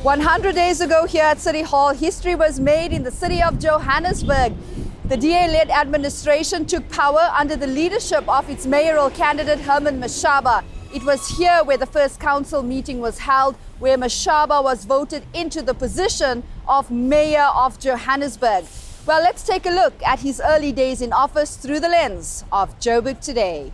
100 days ago here at City Hall, history was made in the city of Johannesburg. The DA-led administration took power under the leadership of its mayoral candidate Herman Mashaba. It was here where the first council meeting was held, where Mashaba was voted into the position of mayor of Johannesburg. Well, let's take a look at his early days in office through the lens of Joburg today.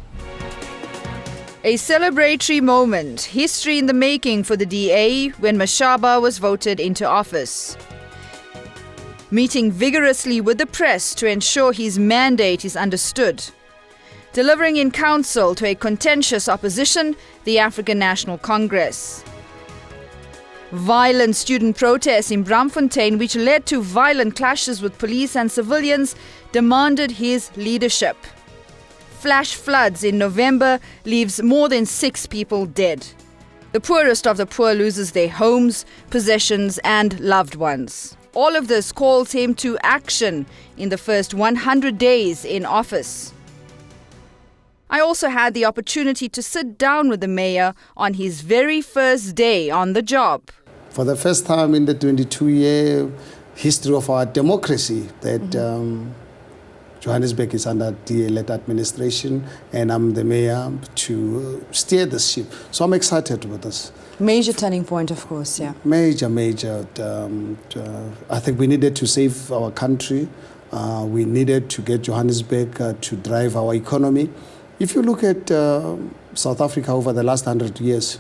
A celebratory moment, history in the making for the DA when Mashaba was voted into office. Meeting vigorously with the press to ensure his mandate is understood. Delivering in council to a contentious opposition, the African National Congress. Violent student protests in Braamfontein, which led to violent clashes with police and civilians, demanded his leadership. Flash floods in November leaves more than 6 people dead. The poorest of the poor loses their homes, possessions and loved ones. All of this calls him to action in the first 100 days in office. I also had the opportunity to sit down with the mayor on his very first day on the job. For the first time in the 22-year history of our democracy that Johannesburg is under DA-led administration, and I'm the mayor to steer the ship. So I'm excited with this. Major turning point, of course, yeah. Major. I think we needed to save our country. We needed to get Johannesburg to drive our economy. If you look at South Africa over the last 100 years,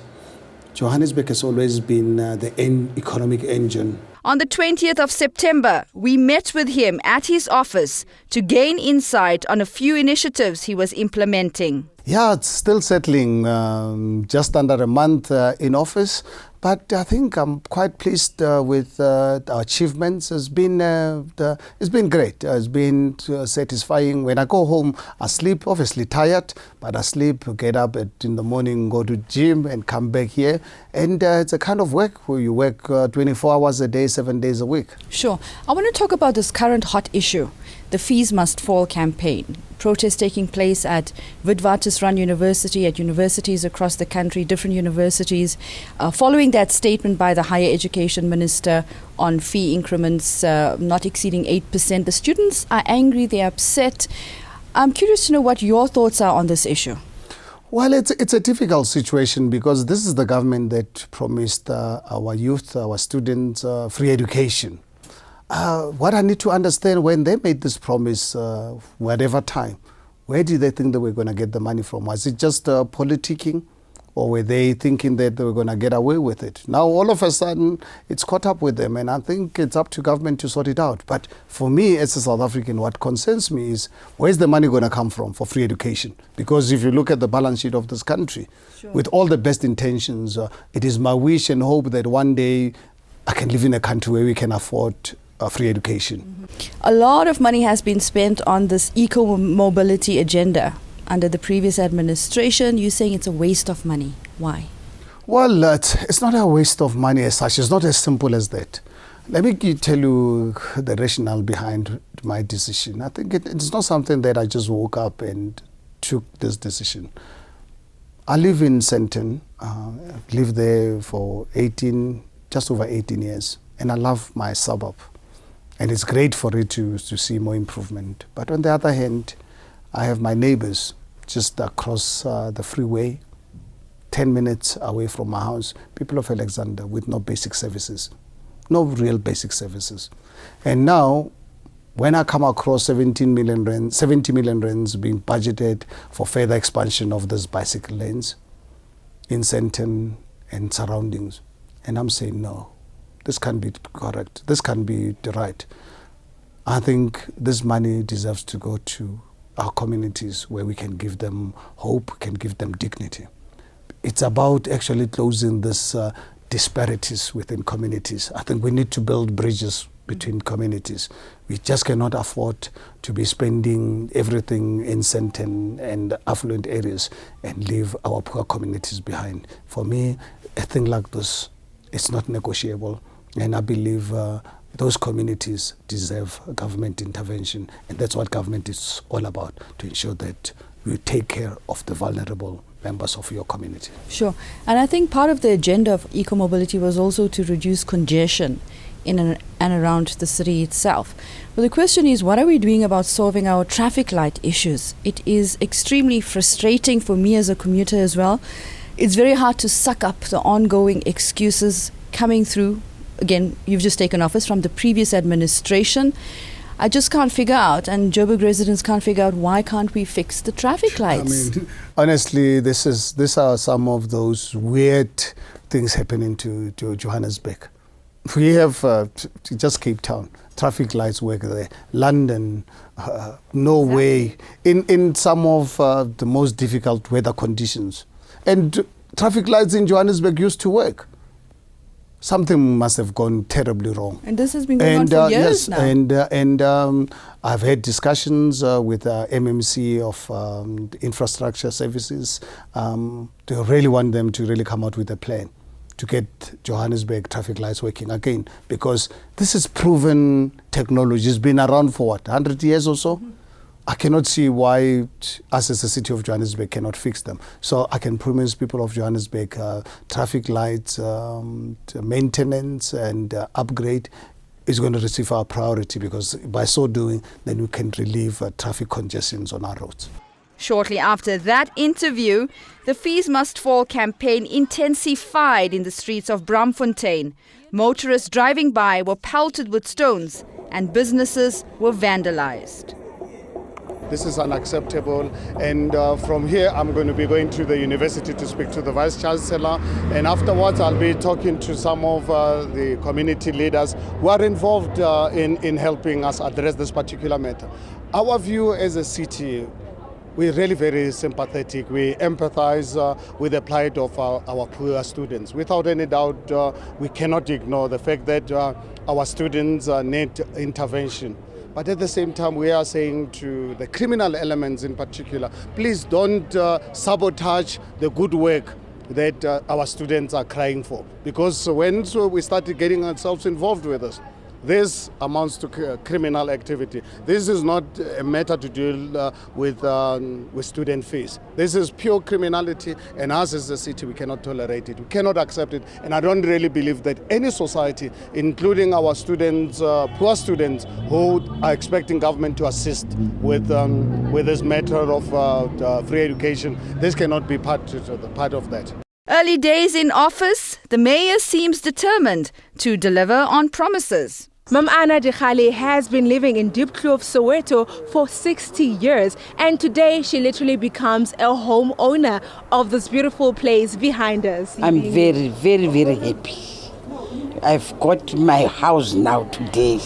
Johannesburg has always been the economic engine. On the 20th of September, we met with him at his office to gain insight on a few initiatives he was implementing. Yeah, it's still settling, just under a month in office. But I think I'm quite pleased with our achievements. It's been great. It's been satisfying. When I go home, I sleep, obviously tired, but I sleep, get up in the morning, go to gym and come back here. And it's a kind of work where you work 24 hours a day, 7 days a week. Sure. I want to talk about this current hot issue, the Fees Must Fall campaign. Protests taking place at Witwatersrand University, at universities across the country, different universities, following that statement by the Higher Education Minister on fee increments not exceeding 8%. The students are angry, they're upset. I'm curious to know what your thoughts are on this issue. Well, it's a difficult situation because this is the government that promised our youth, our students, free education. What I need to understand, when they made this promise, whatever time, where did they think they were going to get the money from? Was it just politicking, or were they thinking that they were going to get away with it? Now, all of a sudden, it's caught up with them, and I think it's up to government to sort it out. But for me, as a South African, what concerns me is, where's the money going to come from for free education? Because if you look at the balance sheet of this country, sure, with all the best intentions, it is my wish and hope that one day I can live in a country where we can afford free education. A lot of money has been spent on this eco-mobility agenda under the previous administration. You're saying it's a waste of money. Why? Well, it's not a waste of money as such. It's not as simple as that. Let me tell you the rationale behind my decision. I think it's not something that I just woke up and took this decision. I live in Sandton. I've lived there for just over 18 years, and I love my suburb. And it's great for it to see more improvement. But on the other hand, I have my neighbors just across the freeway, 10 minutes away from my house, people of Alexander with no basic services, no real basic services. And now, when I come across 70 million rands being budgeted for further expansion of these bicycle lanes in Sandton and surroundings, and I'm saying no. This can't be correct. This can't be right. I think this money deserves to go to our communities where we can give them hope, can give them dignity. It's about actually closing these disparities within communities. I think we need to build bridges between communities. We just cannot afford to be spending everything in Sandton and affluent areas and leave our poor communities behind. For me, a thing like this, it's not negotiable. And I believe those communities deserve government intervention. And that's what government is all about, to ensure that we take care of the vulnerable members of your community. Sure. And I think part of the agenda of eco-mobility was also to reduce congestion in and around the city itself. But the question is, what are we doing about solving our traffic light issues? It is extremely frustrating for me as a commuter as well. It's very hard to suck up the ongoing excuses coming through. Again, you've just taken office from the previous administration. I just can't figure out, and Joburg residents can't figure out, why can't we fix the traffic lights? I mean, honestly, these are some of those weird things happening to Johannesburg. We have just Cape Town, traffic lights work there. London, Norway, in some of the most difficult weather conditions. And traffic lights in Johannesburg used to work. Something must have gone terribly wrong. And this has been going on for years now. And I've had discussions with MMC of Infrastructure Services. They really want them to really come out with a plan to get Johannesburg traffic lights working again, because this is proven technology. It's been around for what, 100 years or so? Mm-hmm. I cannot see why us as the City of Johannesburg cannot fix them. So I can promise people of Johannesburg traffic lights, maintenance and upgrade is going to receive our priority, because by so doing, then we can relieve traffic congestions on our roads. Shortly after that interview, the Fees Must Fall campaign intensified in the streets of Braamfontein. Motorists driving by were pelted with stones and businesses were vandalized. This is unacceptable, and from here I'm going to be going to the university to speak to the Vice Chancellor, and afterwards I'll be talking to some of the community leaders who are involved in helping us address this particular matter. Our view as a city, we're really very sympathetic. We empathize with the plight of our poor students. Without any doubt, we cannot ignore the fact that our students need intervention. But at the same time, we are saying to the criminal elements in particular, please don't sabotage the good work that our students are crying for. Because when we started getting ourselves involved with this, this amounts to criminal activity. This is not a matter to deal with student fees. This is pure criminality, and us as a city, we cannot tolerate it. We cannot accept it, and I don't really believe that any society, including our students, poor students, who are expecting government to assist with this matter of free education, this cannot be part of that. Early days in office, the mayor seems determined to deliver on promises. Mam Ana Dikhale has been living in Diepkloof, Soweto for 60 years, and today she literally becomes a homeowner of this beautiful place behind us. I'm very, very, very happy. I've got my house now today.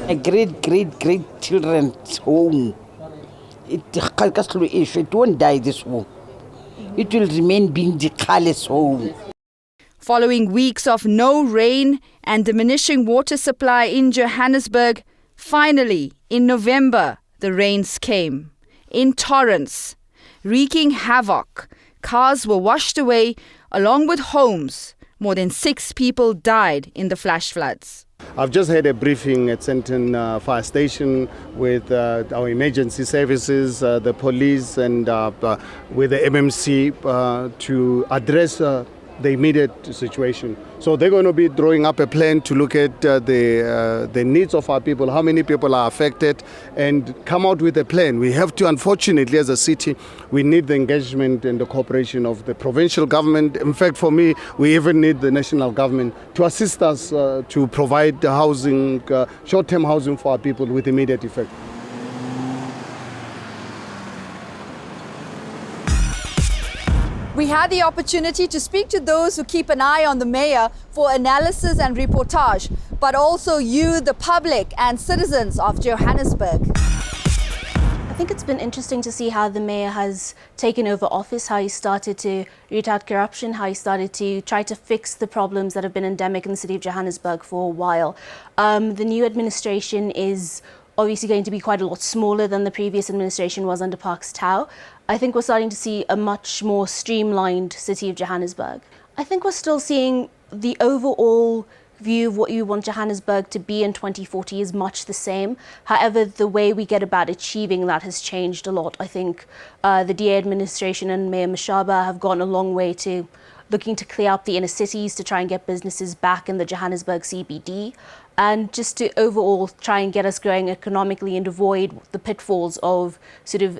A great children's home. It won't die, this home. It will remain being Dikhale's home. Following weeks of no rain and diminishing water supply in Johannesburg, finally, in November, the rains came. In torrents, wreaking havoc. Cars were washed away, along with homes. More than 6 people died in the flash floods. I've just had a briefing at Senton Fire Station with our emergency services, the police, and with the MMC to address the immediate situation. So they're going to be drawing up a plan to look at the needs of our people, how many people are affected, and come out with a plan. We have to, unfortunately, as a city, we need the engagement and the cooperation of the provincial government. In fact, for me, we even need the national government to assist us to provide housing, short-term housing for our people with immediate effect. We had the opportunity to speak to those who keep an eye on the mayor for analysis and reportage, but also you, the public and citizens of Johannesburg. I think it's been interesting to see how the mayor has taken over office, how he started to root out corruption, how he started to try to fix the problems that have been endemic in the city of Johannesburg for a while. The new administration is obviously going to be quite a lot smaller than the previous administration was under Parks Tau. I think we're starting to see a much more streamlined city of Johannesburg. I think we're still seeing the overall view of what you want Johannesburg to be in 2040 is much the same. However, the way we get about achieving that has changed a lot. I think the DA administration and Mayor Mashaba have gone a long way to looking to clear up the inner cities to try and get businesses back in the Johannesburg CBD, and just to overall try and get us growing economically and avoid the pitfalls of sort of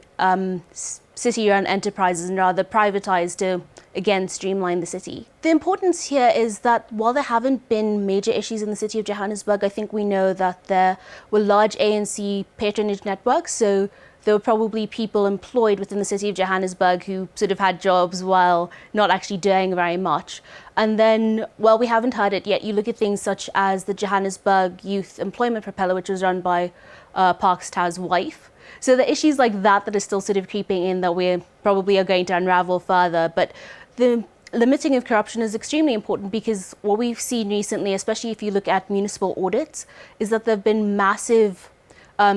city-run enterprises and rather privatize to, again, streamline the city. The importance here is that while there haven't been major issues in the city of Johannesburg, I think we know that there were large ANC patronage networks, so there were probably people employed within the city of Johannesburg who sort of had jobs while not actually doing very much. And then, well, we haven't heard it yet. You look at things such as the Johannesburg Youth Employment Propeller, which was run by Parks Tau's wife. So the issues like that are still sort of creeping in that we probably are going to unravel further. But the limiting of corruption is extremely important, because what we've seen recently, especially if you look at municipal audits, is that there have been massive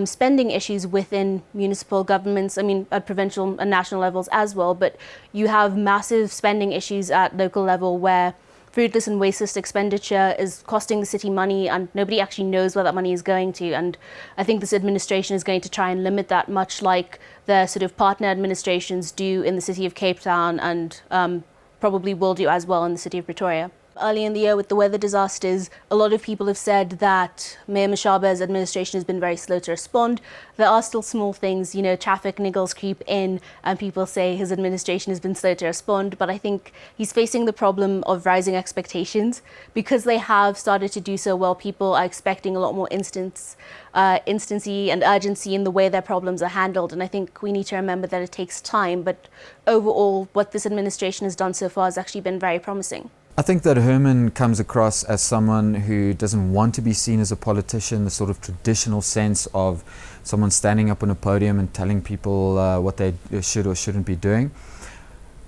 spending issues within municipal governments, I mean, at provincial and national levels as well, but you have massive spending issues at local level where fruitless and wasteful expenditure is costing the city money and nobody actually knows where that money is going to. And I think this administration is going to try and limit that, much like the sort of partner administrations do in the city of Cape Town and probably will do as well in the city of Pretoria. Early in the year with the weather disasters, a lot of people have said that Mayor Mashaba's administration has been very slow to respond. There are still small things, you know, traffic niggles creep in and people say his administration has been slow to respond, but I think he's facing the problem of rising expectations. Because they have started to do so well, people are expecting a lot more instancy and urgency in the way their problems are handled, and I think we need to remember that it takes time, but overall what this administration has done so far has actually been very promising. I think that Herman comes across as someone who doesn't want to be seen as a politician, the sort of traditional sense of someone standing up on a podium and telling people what they should or shouldn't be doing.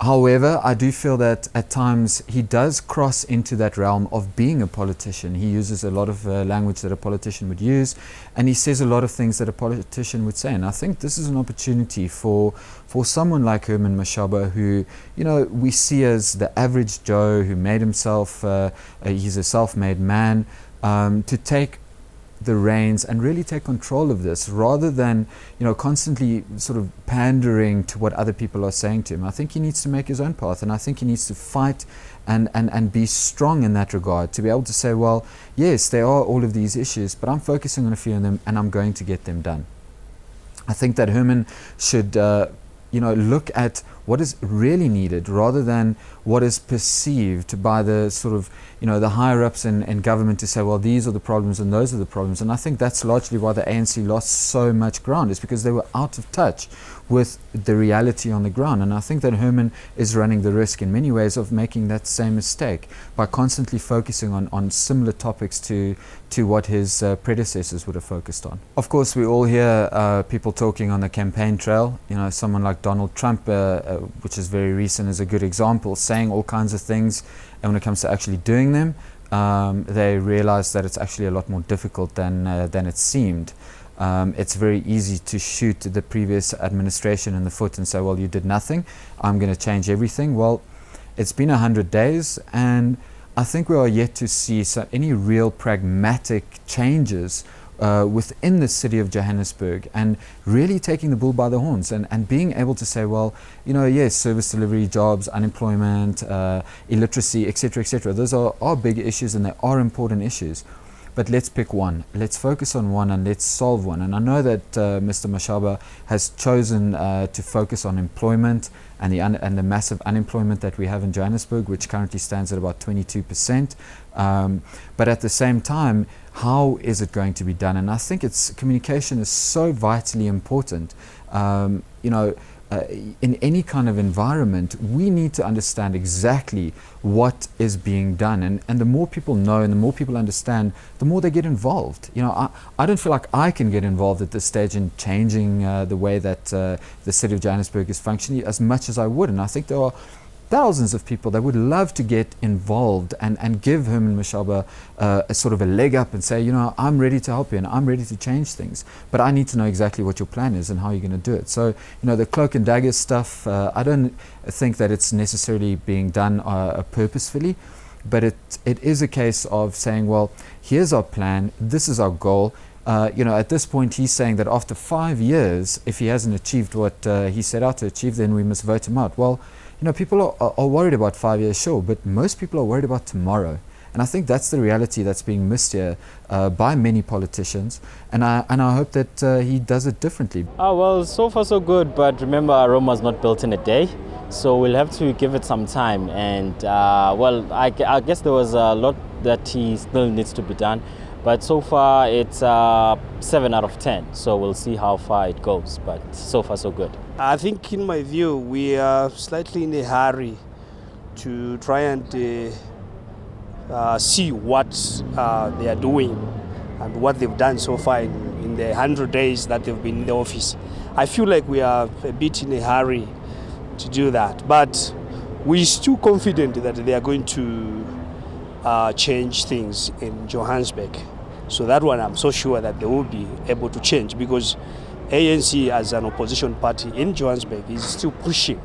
However, I do feel that at times he does cross into that realm of being a politician. He uses a lot of language that a politician would use, and he says a lot of things that a politician would say. And I think this is an opportunity for someone like Herman Mashaba, who, you know, we see as the average Joe who made himself, he's a self-made man, to take the reins and really take control of this, rather than, you know, constantly sort of pandering to what other people are saying to him. I think he needs to make his own path, and I think he needs to fight and be strong in that regard, to be able to say, well, yes, there are all of these issues, but I'm focusing on a few of them and I'm going to get them done. I think that Herman should you know, look at what is really needed rather than what is perceived by the sort of, you know, the higher ups in government to say, well, these are the problems and those are the problems. And I think that's largely why the ANC lost so much ground, is because they were out of touch with the reality on the ground. And I think that Herman is running the risk in many ways of making that same mistake by constantly focusing on similar topics to what his predecessors would have focused on. Of course, we all hear people talking on the campaign trail. You know, someone like Donald Trump, which is very recent, is a good example, saying all kinds of things, and when it comes to actually doing them, they realize that it's actually a lot more difficult than it seemed. It's very easy to shoot the previous administration in the foot and say, well, you did nothing, I'm going to change everything. Well, it's been 100 days, and I think we are yet to see any real pragmatic changes within the city of Johannesburg, and really taking the bull by the horns and being able to say, well, you know, yes, service delivery, jobs, unemployment, illiteracy, etc., those are big issues and they are important issues. But let's pick one. Let's focus on one and let's solve one. And I know that Mr. Mashaba has chosen to focus on employment and the massive unemployment that we have in Johannesburg, which currently stands at about 22%. But at the same time, how is it going to be done? And I think communication is so vitally important. You know, in any kind of environment, we need to understand exactly what is being done, and the more people know and the more people understand, the more they get involved. You know, I don't feel like I can get involved at this stage in changing the way that the city of Johannesburg is functioning as much as I would, and I think there are thousands of people that would love to get involved and give Herman Mashaba a sort of a leg up and say, you know, I'm ready to help you and I'm ready to change things, but I need to know exactly what your plan is and how you're going to do it. So, you know, the cloak and dagger stuff, I don't think that it's necessarily being done purposefully. but it is a case of saying, well, here's our plan, this is our goal. At this point, he's saying that after 5 years, if he hasn't achieved what he set out to achieve, then we must vote him out. Well, people are worried about 5 years, sure, but most people are worried about tomorrow. And I think that's the reality that's being missed here by many politicians. And I hope that he does it differently. Well, so far so good, but remember, Rome was not built in a day. So we'll have to give it some time. And I guess there was a lot that he still needs to be done. But so far, it's 7 out of 10. So we'll see how far it goes. But so far, so good. I think, in my view, we are slightly in a hurry to try and see what they are doing and what they've done so far in the 100 days that they've been in the office. I feel like we are a bit in a hurry to do that. But we're still confident that they are going to change things in Johannesburg. So that one, I'm so sure that they will be able to change, because ANC as an opposition party in Johannesburg is still pushing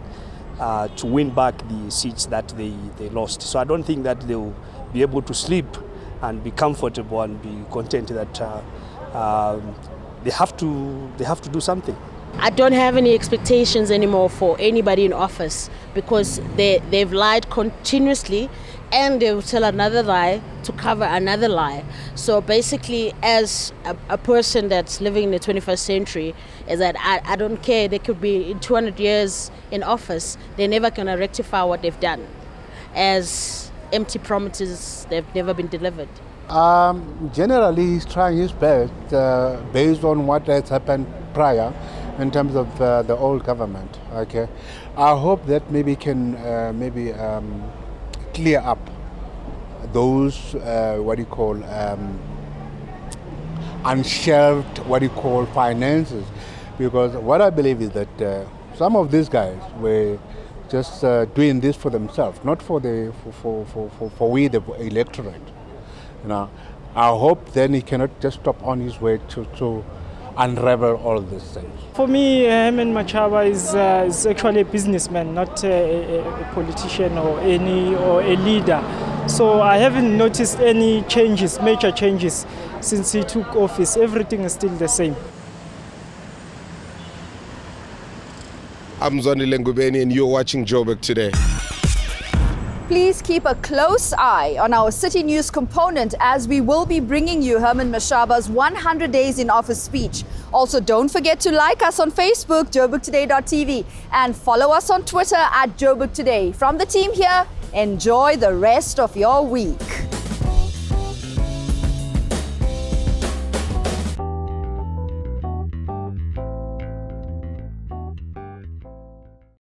to win back the seats that they lost. So I don't think that they will be able to sleep and be comfortable and be content that they have to do something. I don't have any expectations anymore for anybody in office, because they've lied continuously, and they will tell another lie to cover another lie. So basically, as a person that's living in the 21st century, is that I don't care. They could be in 200 years in office. They're never going to rectify what they've done, as empty promises, they've never been delivered. Generally, he's trying his best based on what has happened prior in terms of the old government. Okay, I hope that maybe can clear up those unshelved finances, because what I believe is that some of these guys were just doing this for themselves, not for we the electorate. I hope then he cannot just stop on his way to unravel all these things. For me, Herman Mashaba is actually a businessman, not a politician or a leader. So I haven't noticed any major changes since he took office. Everything is still the same. I'm Zonile Ngubeni and you're watching Joburg Today. Please keep a close eye on our City News component, as we will be bringing you Herman Mashaba's 100 Days in Office speech. Also, don't forget to like us on Facebook, joburgtoday.tv, and follow us on Twitter @JoburgToday. From the team here, enjoy the rest of your week.